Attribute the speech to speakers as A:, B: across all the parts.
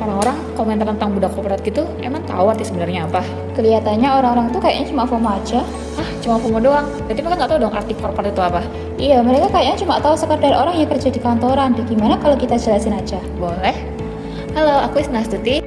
A: orang-orang komentar tentang budak korporat gitu emang tahu arti sebenarnya apa?
B: Kelihatannya orang-orang tuh kayaknya cuma FOMO aja.
A: Ah, cuma FOMO doang. Berarti mereka nggak tahu dong arti korporat itu apa?
B: Iya, mereka kayaknya cuma tahu sekedar orang yang kerja di kantoran. Gimana kalau kita jelasin aja?
A: Boleh. Halo, aku Isna Astuti.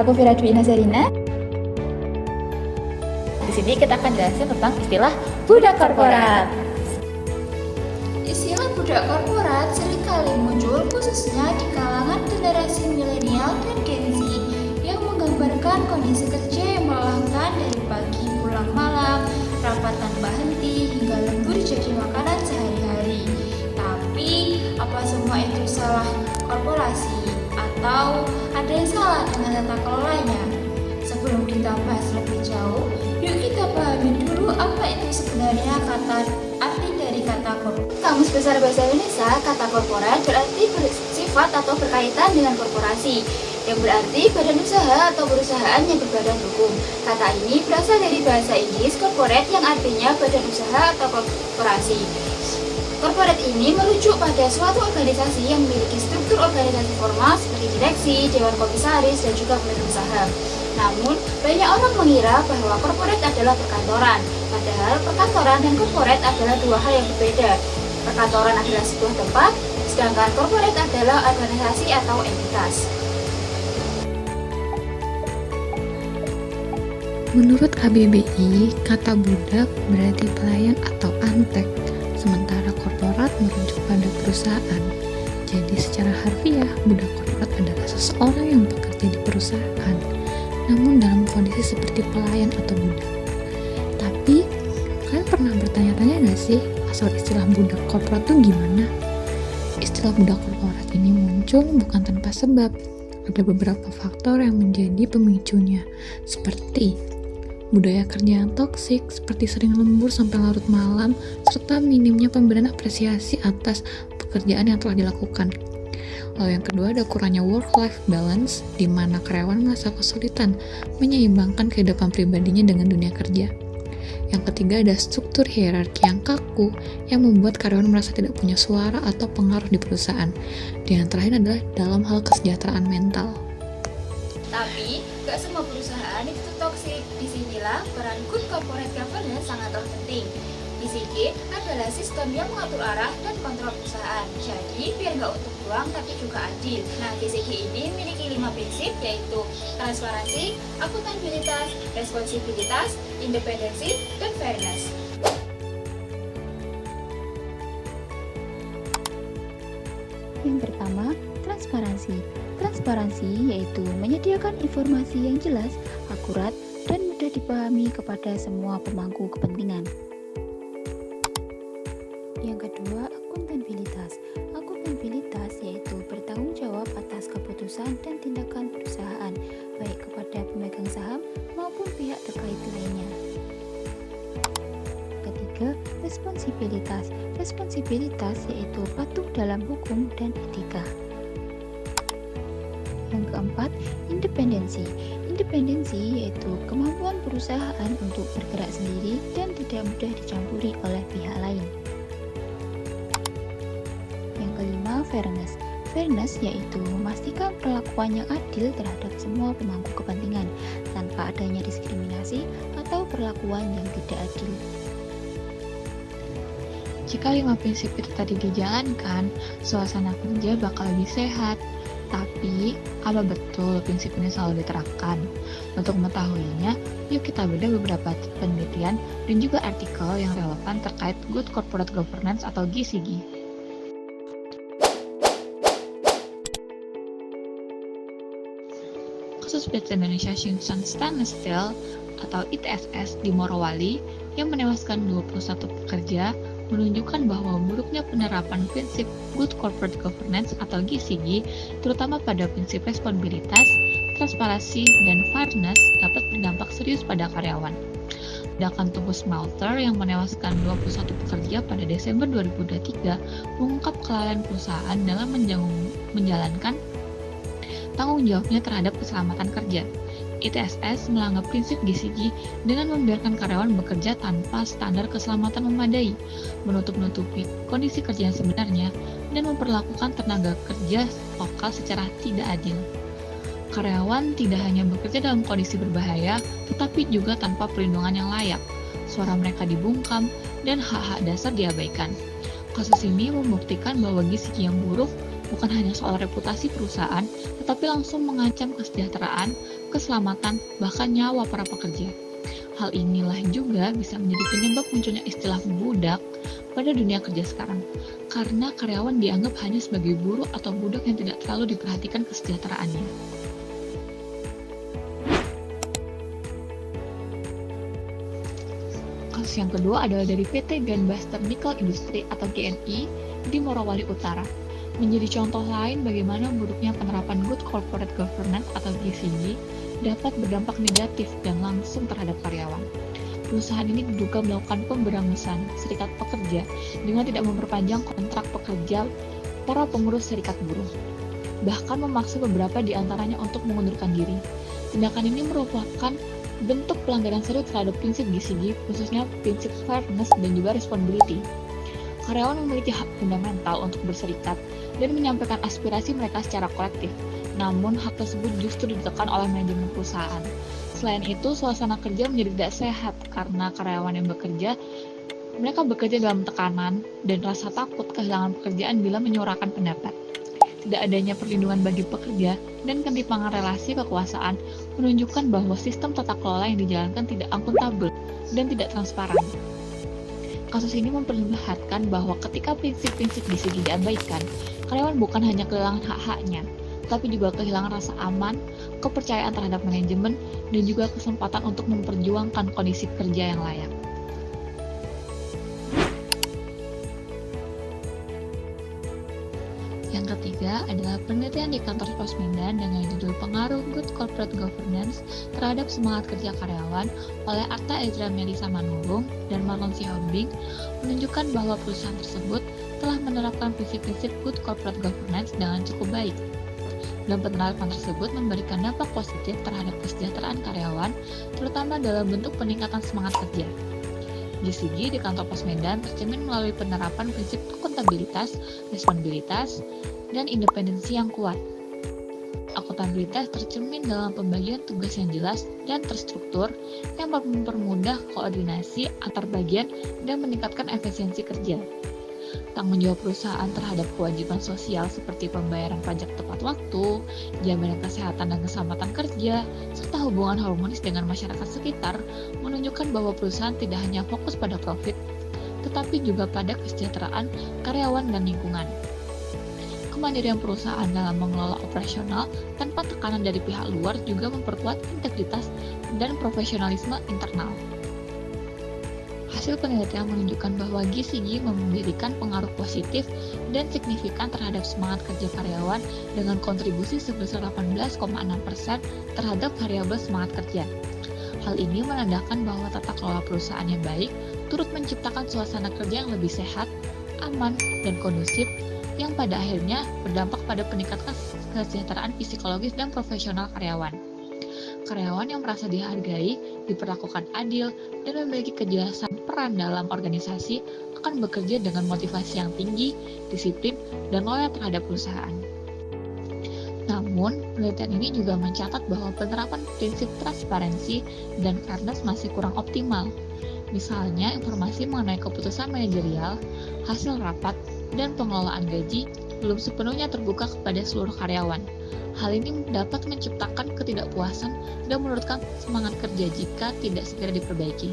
B: Aku Vira Dwi Nazarina.
A: Di sini kita akan jelasin tentang istilah budak korporat.
B: Istilah budak korporat seringkali muncul khususnya di kalangan generasi milenial dan Gen Z yang menggambarkan kondisi kerja yang melelahkan dari pagi pulang malam, rapat tanpa henti, hingga lembur jadi makanan sehari-hari. Tapi, apa semua itu salah korporasi? Atau ada yang salah dengan tata kelolanya? Sebelum kita bahas lebih jauh, yuk kita pahami dulu apa itu sebenarnya arti dari kata korporat. Kamus Besar Bahasa Indonesia, kata korporat berarti bersifat atau berkaitan dengan korporasi, yang berarti badan usaha atau perusahaan yang berbadan hukum. Kata ini berasal dari bahasa Inggris corporate yang artinya badan usaha atau korporasi. Korporat ini merujuk pada suatu organisasi yang memiliki struktur organisasi formal seperti direksi, dewan komisaris, dan juga pemegang saham. Namun, banyak orang mengira bahwa korporat adalah perkantoran, padahal perkantoran dan korporat adalah dua hal yang berbeda. Perkantoran adalah sebuah tempat, sedangkan korporat adalah organisasi atau entitas.
C: Menurut KBBI, kata budak berarti pelayan atau antek, sementara korporat merujuk pada perusahaan. Jadi secara harfiah, budak korporat adalah seseorang yang bekerja di perusahaan, namun dalam kondisi seperti pelayan atau budak. Tapi, kalian pernah bertanya-tanya gak sih, asal istilah budak korporat itu gimana? Istilah budak korporat ini muncul bukan tanpa sebab. Ada beberapa faktor yang menjadi pemicunya, seperti budaya kerja yang toksik, seperti sering lembur sampai larut malam, serta minimnya pemberian apresiasi atas pekerjaan yang telah dilakukan. Lalu yang kedua ada kurangnya work-life balance, di mana karyawan merasa kesulitan menyeimbangkan kehidupan pribadinya dengan dunia kerja. Yang ketiga ada struktur hierarki yang kaku, yang membuat karyawan merasa tidak punya suara atau pengaruh di perusahaan. Dan yang terakhir adalah dalam hal kesejahteraan mental.
B: Tapi, gak semua perusahaan itu toksik. Disinilah peran good corporate governance sangatlah penting. BCG adalah sistem yang mengatur arah dan kontrol perusahaan. Jadi, biar gak untung doang tapi juga adil. Nah, BCG ini memiliki 5 prinsip, yaitu transparansi, akuntabilitas, responsibilitas, independensi, dan fairness. Yang pertama, transparansi. Transparansi yaitu menyediakan informasi yang jelas, akurat, dan mudah dipahami kepada semua pemangku kepentingan. Yang kedua, akuntabilitas. Akuntabilitas yaitu bertanggung jawab atas keputusan dan tindakan perusahaan, baik kepada pemegang saham maupun pihak terkait lainnya. Ketiga, responsibilitas. Responsibilitas yaitu patuh dalam hukum dan etika. Yang keempat, independensi. Independensi yaitu kemampuan perusahaan untuk bergerak sendiri dan tidak mudah dicampuri oleh pihak lain. Yang kelima, fairness. Fairness yaitu memastikan perlakuan yang adil terhadap semua pemangku kepentingan tanpa adanya diskriminasi atau perlakuan yang tidak adil.
C: Jika 5 prinsip itu tadi dijalankan, suasana kerja bakal lebih sehat. Tapi, apa betul prinsip ini selalu diterapkan? Untuk mengetahuinya, yuk kita bedah beberapa penelitian dan juga artikel yang relevan terkait Good Corporate Governance atau GCG. Kasus PT Indonesia Shenzhen Stainless Steel atau ITSS di Morowali yang menewaskan 21 pekerja menunjukkan bahwa buruknya penerapan prinsip Good Corporate Governance atau GCG, terutama pada prinsip responsibilitas, transparansi, dan fairness dapat berdampak serius pada karyawan. Ledakan tubuh smelter yang menewaskan 21 pekerja pada Desember 2023 mengungkap kelalaian perusahaan dalam menjalankan tanggung jawabnya terhadap keselamatan kerja. ITSS melanggar prinsip GCG dengan membiarkan karyawan bekerja tanpa standar keselamatan memadai, menutup-nutupi kondisi kerja yang sebenarnya, dan memperlakukan tenaga kerja lokal secara tidak adil. Karyawan tidak hanya bekerja dalam kondisi berbahaya, tetapi juga tanpa perlindungan yang layak. Suara mereka dibungkam, dan hak-hak dasar diabaikan. Kasus ini membuktikan bahwa GCG yang buruk bukan hanya soal reputasi perusahaan, tetapi langsung mengancam kesejahteraan, keselamatan, bahkan nyawa para pekerja. Hal inilah juga bisa menjadi penyebab munculnya istilah budak pada dunia kerja sekarang, karena karyawan dianggap hanya sebagai buruh atau budak yang tidak terlalu diperhatikan kesejahteraannya. Kasus yang kedua adalah dari PT Gunbuster Nickel Industry atau GNI di Morowali Utara. Menjadi contoh lain bagaimana buruknya penerapan Good Corporate Governance atau GCG dapat berdampak negatif dan langsung terhadap karyawan. Perusahaan ini diduga melakukan pemberangusan serikat pekerja dengan tidak memperpanjang kontrak pekerja para pengurus serikat buruh, bahkan memaksa beberapa di antaranya untuk mengundurkan diri. Tindakan ini merupakan bentuk pelanggaran serius terhadap prinsip GCG, khususnya prinsip fairness dan juga responsibility. Karyawan memiliki hak fundamental untuk berserikat dan menyampaikan aspirasi mereka secara kolektif, namun hak tersebut justru ditekan oleh manajemen perusahaan. Selain itu, suasana kerja menjadi tidak sehat karena karyawan yang mereka bekerja dalam tekanan dan rasa takut kehilangan pekerjaan bila menyuarakan pendapat. Tidak adanya perlindungan bagi pekerja dan ketimpangan relasi kekuasaan menunjukkan bahwa sistem tata kelola yang dijalankan tidak akuntabel dan tidak transparan. Kasus ini memperlihatkan bahwa ketika prinsip-prinsip GCG diabaikan, karyawan bukan hanya kehilangan hak-haknya, tapi juga kehilangan rasa aman, kepercayaan terhadap manajemen, dan juga kesempatan untuk memperjuangkan kondisi kerja yang layak. Yang ketiga adalah penelitian di kantor pos Medan dengan judul Pengaruh Good Corporate Governance terhadap semangat kerja karyawan oleh Atta Ezra Melisa Manurung dan Marlon Sihombing menunjukkan bahwa perusahaan tersebut telah menerapkan prinsip-prinsip Good Corporate Governance dengan cukup baik. Dan penerapan tersebut memberikan dampak positif terhadap kesejahteraan karyawan, terutama dalam bentuk peningkatan semangat kerja. GCG di kantor pos Medan tercermin melalui penerapan prinsip akuntabilitas, responsibilitas, dan independensi yang kuat. Akuntabilitas tercermin dalam pembagian tugas yang jelas dan terstruktur yang mempermudah koordinasi antar bagian dan meningkatkan efisiensi kerja. Tanggung jawab perusahaan terhadap kewajiban sosial seperti pembayaran pajak tepat waktu, jaminan kesehatan dan keselamatan kerja, serta hubungan harmonis dengan masyarakat sekitar menunjukkan bahwa perusahaan tidak hanya fokus pada profit, tetapi juga pada kesejahteraan karyawan dan lingkungan. Kemandirian perusahaan dalam mengelola operasional tanpa tekanan dari pihak luar juga memperkuat integritas dan profesionalisme internal. Hasil penelitian menunjukkan bahwa GCG memberikan pengaruh positif dan signifikan terhadap semangat kerja karyawan dengan kontribusi sebesar 18,6% terhadap variabel semangat kerja. Hal ini menandakan bahwa tata kelola perusahaan yang baik turut menciptakan suasana kerja yang lebih sehat, aman, dan kondusif yang pada akhirnya berdampak pada peningkatan kesejahteraan psikologis dan profesional karyawan. Karyawan yang merasa dihargai, diperlakukan adil, dan memiliki kejelasan peran dalam organisasi akan bekerja dengan motivasi yang tinggi, disiplin, dan loyal terhadap perusahaan. Namun, penelitian ini juga mencatat bahwa penerapan prinsip transparansi dan fairness masih kurang optimal. Misalnya, informasi mengenai keputusan manajerial, hasil rapat, dan pengelolaan gaji belum sepenuhnya terbuka kepada seluruh karyawan. Hal ini dapat menciptakan ketidakpuasan dan menurunkan semangat kerja jika tidak segera diperbaiki.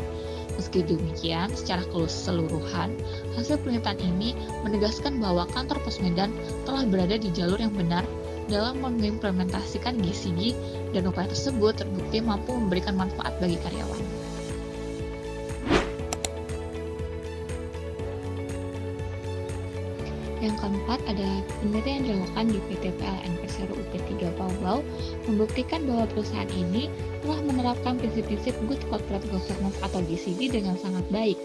C: Meski demikian, secara keseluruhan, hasil penelitian ini menegaskan bahwa kantor pos Medan telah berada di jalur yang benar dalam mengimplementasikan GCG dan upaya tersebut terbukti mampu memberikan manfaat bagi karyawan. Yang keempat adalah penelitian yang dilakukan di PT PLN Persero UP3 Paubau membuktikan bahwa perusahaan ini telah menerapkan prinsip-prinsip Good Corporate Governance atau GCG dengan sangat baik.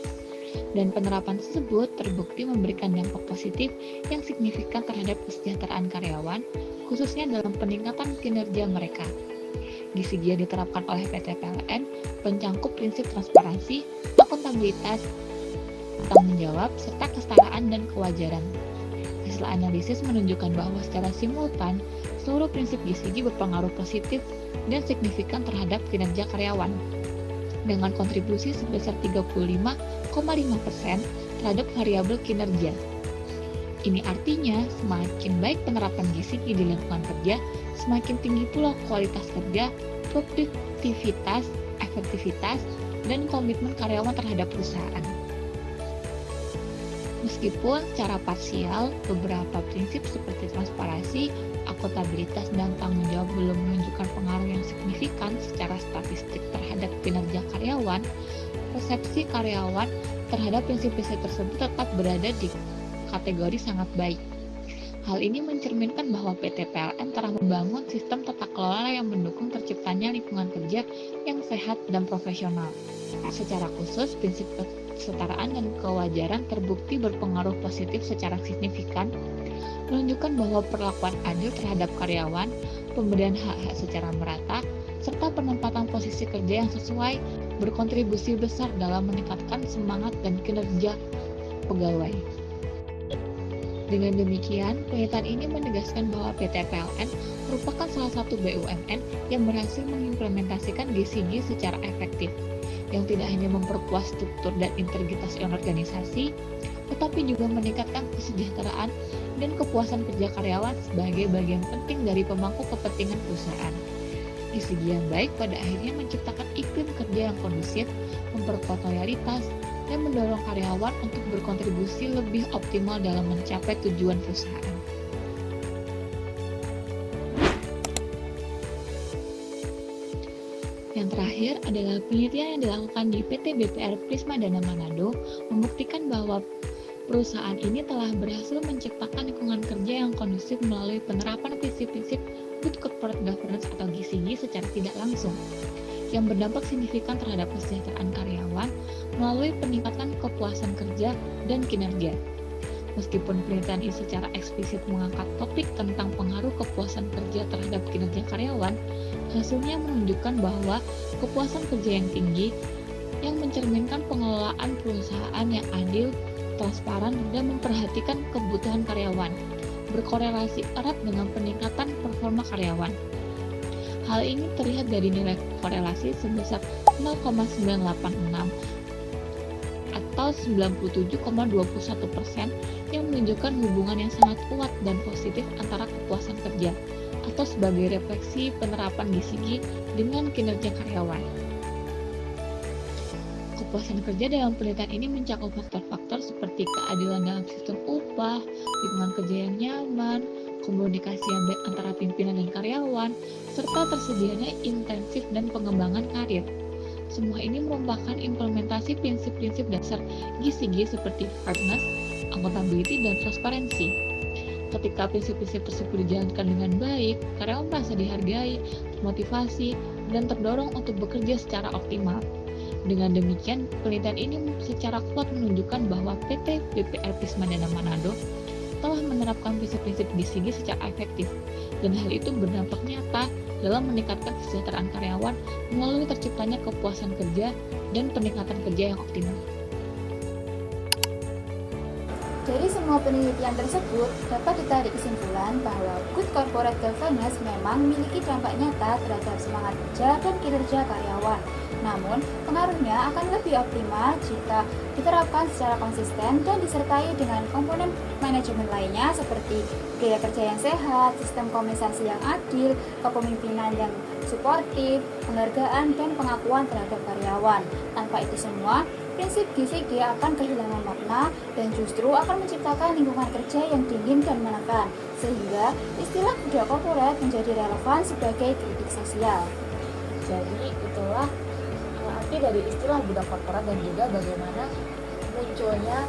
C: Dan penerapan tersebut terbukti memberikan dampak positif yang signifikan terhadap kesejahteraan karyawan, khususnya dalam peningkatan kinerja mereka.
A: gizi gizi yang diterapkan oleh PT PLN mencangkup prinsip transparansi, akuntabilitas, tanggung jawab, serta kesetaraan dan kewajaran. Hasil analisis menunjukkan bahwa secara simultan, seluruh prinsip GCG berpengaruh positif dan signifikan terhadap kinerja karyawan, dengan kontribusi sebesar 35,5% terhadap variabel kinerja. Ini artinya, semakin baik penerapan GCG di lingkungan kerja, semakin tinggi pula kualitas kerja, produktivitas, efektivitas, dan komitmen karyawan terhadap perusahaan. Meskipun secara parsial, beberapa prinsip seperti transparansi, akuntabilitas, dan tanggung jawab belum menunjukkan pengaruh yang signifikan secara statistik terhadap kinerja karyawan, persepsi karyawan terhadap prinsip-prinsip tersebut tetap berada di kategori sangat baik. Hal ini mencerminkan bahwa PT PLN telah membangun sistem tata kelola yang mendukung terciptanya lingkungan kerja yang sehat dan profesional. Secara khusus, prinsip kesetaraan dan kewajaran terbukti berpengaruh positif secara signifikan, menunjukkan bahwa perlakuan adil terhadap karyawan, pemberian hak-hak secara merata, serta penempatan posisi kerja yang sesuai berkontribusi besar dalam meningkatkan semangat dan kinerja pegawai. Dengan demikian, pernyataan ini menegaskan bahwa PT PLN merupakan salah satu BUMN yang berhasil mengimplementasikan GCG secara efektif, yang tidak hanya memperkuat struktur dan integritas organisasi, tetapi juga meningkatkan kesejahteraan dan kepuasan kerja karyawan sebagai bagian penting dari pemangku kepentingan perusahaan. GCG yang baik pada akhirnya menciptakan iklim kerja yang kondusif, memperkuat loyalitas, dan mendorong karyawan untuk berkontribusi lebih optimal dalam mencapai tujuan perusahaan. Yang terakhir adalah penelitian yang dilakukan di PT BPR Prisma Dana Manado membuktikan bahwa perusahaan ini telah berhasil menciptakan lingkungan kerja yang kondusif melalui penerapan prinsip-prinsip Good Corporate Governance atau GCG secara tidak langsung, yang berdampak signifikan terhadap kesejahteraan karyawan melalui peningkatan kepuasan kerja dan kinerja. Meskipun penelitian ini secara eksplisit mengangkat topik tentang pengaruh kepuasan kerja terhadap kinerja karyawan, hasilnya menunjukkan bahwa kepuasan kerja yang tinggi yang mencerminkan pengelolaan perusahaan yang adil, transparan, dan memperhatikan kebutuhan karyawan, berkorelasi erat dengan peningkatan performa karyawan. Hal ini terlihat dari nilai korelasi sebesar 0,986 atau 97,21% yang menunjukkan hubungan yang sangat kuat dan positif antara kepuasan kerja atau sebagai refleksi penerapan GCG dengan kinerja karyawan. Kepuasan kerja dalam penelitian ini mencakup faktor-faktor seperti keadilan dalam sistem upah, lingkungan kerja yang nyaman, komunikasi yang baik antara pimpinan dan karyawan, serta tersedianya intensif dan pengembangan karir. Semua ini merupakan implementasi prinsip-prinsip dasar GCG seperti fairness, accountability, dan transparansi. Ketika prinsip-prinsip tersebut dijalankan dengan baik, karyawan merasa dihargai, termotivasi, dan terdorong untuk bekerja secara optimal. Dengan demikian, penelitian ini secara kuat menunjukkan bahwa PT BPR Prisma Dana Manado telah menerapkan prinsip-prinsip GCG secara efektif, dan hal itu berdampak nyata dalam meningkatkan kesejahteraan karyawan melalui terciptanya kepuasan kerja dan peningkatan kerja yang optimal.
B: Dari semua penelitian tersebut, dapat ditarik kesimpulan bahwa Good Corporate Governance memang memiliki dampak nyata terhadap semangat kerja dan kinerja karyawan. Namun, pengaruhnya akan lebih optimal jika diterapkan secara konsisten dan disertai dengan komponen manajemen lainnya seperti gaya kerja yang sehat, sistem kompensasi yang adil, kepemimpinan yang suportif, penghargaan, dan pengakuan terhadap karyawan. Tanpa itu semua, prinsip GCG akan kehilangan makna dan justru akan menciptakan lingkungan kerja yang dingin dan menekan, sehingga istilah budaya korporat menjadi relevan sebagai kritik sosial.
A: Jadi itulah arti dari istilah budak korporat dan juga bagaimana munculnya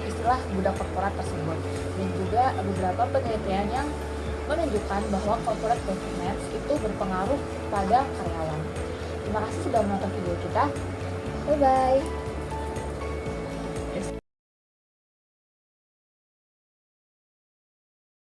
A: istilah budak korporat tersebut, dan juga beberapa penelitian yang menunjukkan bahwa corporate governance itu berpengaruh pada karyawan. Terima kasih sudah menonton video kita.
B: Bye-bye.